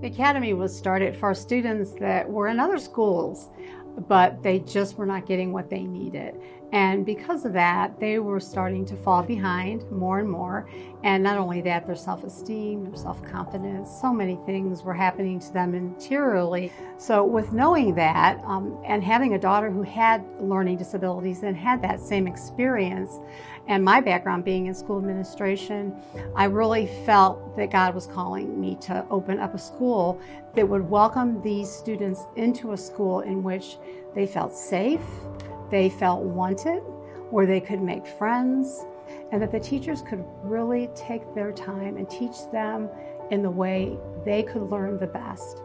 The Academy was started for students that were in other schools, but they just were not getting what they needed. And because of that, they were starting to fall behind more and more. And not only that, their self-esteem, their self-confidence, so many things were happening to them interiorly. So with knowing that, and having a daughter who had learning disabilities and had that same experience, and my background being in school administration, I really felt that God was calling me to open up a school that would welcome these students into a school in which they felt safe, they felt wanted, where they could make friends, and that the teachers could really take their time and teach them in the way they could learn the best.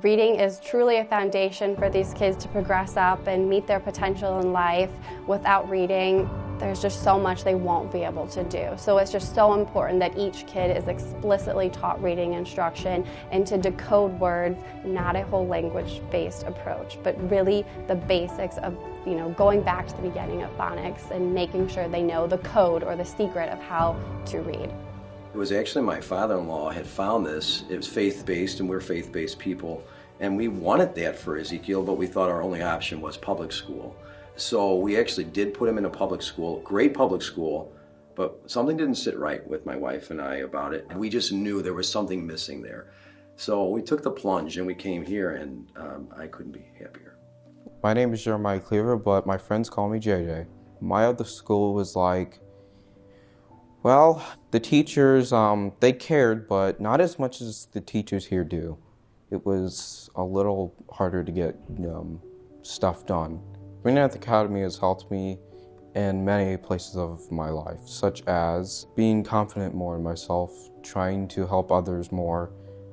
Reading is truly a foundation for these kids to progress up and meet their potential in life. Without reading, there's just so much they won't be able to do. So it's just so important that each kid is explicitly taught reading instruction and to decode words, not a whole language-based approach, but really the basics of, going back to the beginning of phonics and making sure they know the code or the secret of how to read. It was actually my father-in-law had found this. It was faith-based, and we're faith-based people. And we wanted that for Ezekiel, but we thought our only option was public school. So we actually did put him in a public school, great public school, but something didn't sit right with my wife and I about it. We just knew there was something missing there. So we took the plunge and we came here, and I couldn't be happier. My name is Jeremiah Cleaver, but my friends call me JJ. My other school was like, well, the teachers, they cared, but not as much as the teachers here do. It was a little harder to get stuff done. Being at the Academy has helped me in many places of my life, such as being confident more in myself, trying to help others more,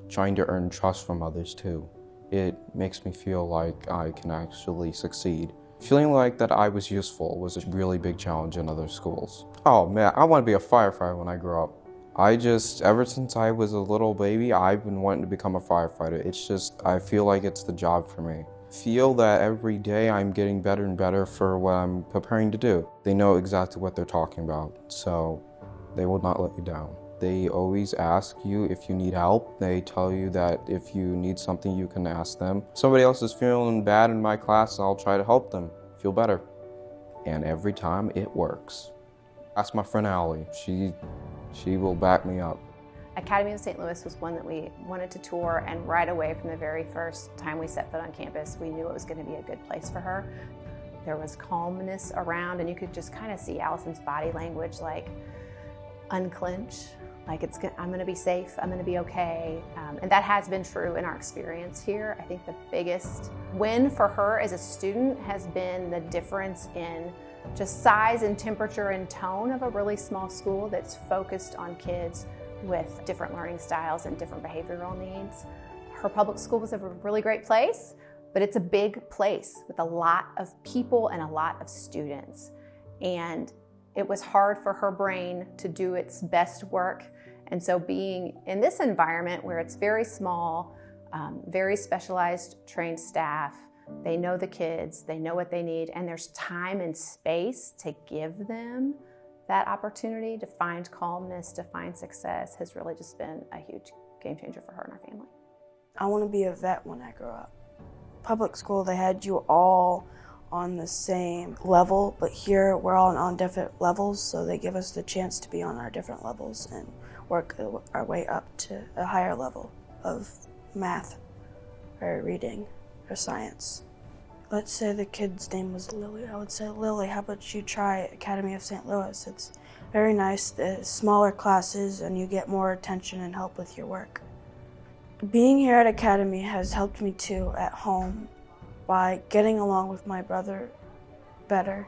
trying to earn trust from others too. It makes me feel like I can actually succeed. Feeling like that I was useful was a really big challenge in other schools. Oh man, I want to be a firefighter when I grow up. Ever since I was a little baby, I've been wanting to become a firefighter. I feel like it's the job for me. Feel that every day I'm getting better and better for what I'm preparing to do. They know exactly what they're talking about, so they will not let you down. They always ask you if you need help. They tell you that if you need something, you can ask them. Somebody else is feeling bad in my class, I'll try to help them feel better. And every time it works. Ask my friend Allie. She will back me up. Academy of St. Louis was one that we wanted to tour, and right away from the very first time we set foot on campus, we knew it was going to be a good place for her. There was calmness around, and you could just kind of see Allison's body language, like unclench, like I'm going to be safe, I'm going to be okay. And that has been true in our experience here. I think the biggest win for her as a student has been the difference in just size and temperature and tone of a really small school that's focused on kids with different learning styles and different behavioral needs. Her public school was a really great place, but it's a big place with a lot of people and a lot of students. And it was hard for her brain to do its best work. And so being in this environment where it's very small, very specialized trained staff, they know the kids, they know what they need, and there's time and space to give them that opportunity to find calmness, to find success, has really just been a huge game changer for her and our family. I want to be a vet when I grow up. Public school, they had you all on the same level, but here we're all on different levels, so they give us the chance to be on our different levels and work our way up to a higher level of math or reading or science. Let's say the kid's name was Lily. I would say, Lily, how about you try Academy of St. Louis? It's very nice, smaller classes, and you get more attention and help with your work. Being here at Academy has helped me too at home by getting along with my brother better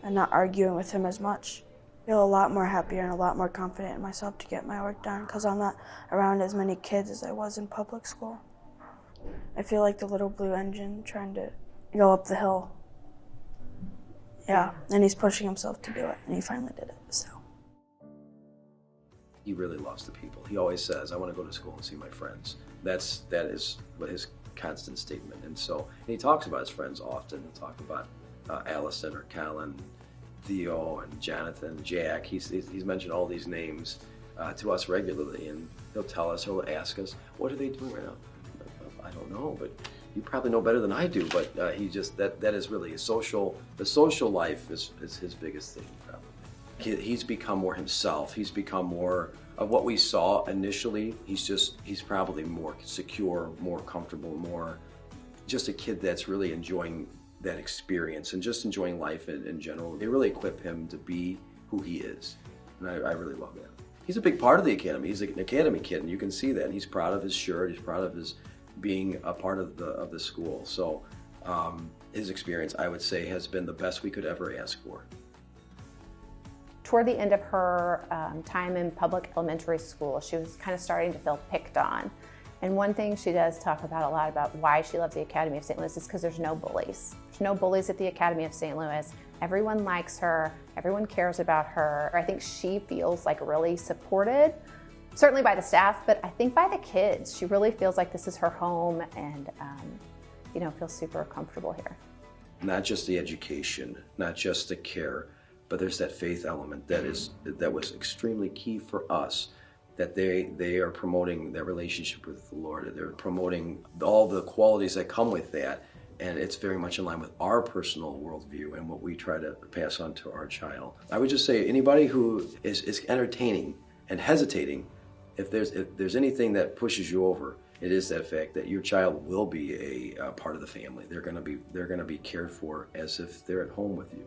and not arguing with him as much. I feel a lot more happier and a lot more confident in myself to get my work done because I'm not around as many kids as I was in public school. I feel like the little blue engine trying to go up the hill. Yeah, and he's pushing himself to do it, and he finally did it, so. He really loves the people. He always says, I want to go to school and see my friends. That is what his constant statement. And he talks about his friends often. He'll talk about Allison or Callan, Theo and Jonathan, Jack. He's mentioned all these names to us regularly, and he'll tell us, he'll ask us, what are they doing right now? I don't know, but you probably know better than I do, but he just, that is really the social life is his biggest thing, probably. He's become more himself. He's become more of what we saw initially. He's probably more secure, more comfortable, more just a kid that's really enjoying that experience and just enjoying life in general. They really equip him to be who he is, and I really love that. He's a big part of the academy. He's an academy kid, and you can see that. He's proud of his shirt. He's proud of his being a part of the school. So his experience, I would say, has been the best we could ever ask for. Toward the end of her time in public elementary school, she was kind of starting to feel picked on. And one thing she does talk about a lot about why she loves the Academy of St. Louis is because there's no bullies. There's no bullies at the Academy of St. Louis. Everyone likes her. Everyone cares about her. I think she feels like really supported, certainly by the staff, but I think by the kids. She really feels like this is her home and feels super comfortable here. Not just the education, not just the care, but there's that faith element that was extremely key for us, that they are promoting that relationship with the Lord. They're promoting all the qualities that come with that, and it's very much in line with our personal worldview and what we try to pass on to our child. I would just say anybody who is entertaining and hesitating, if there's anything that pushes you over, it is that fact that your child will be a part of the family. They're going to be cared for as if they're at home with you.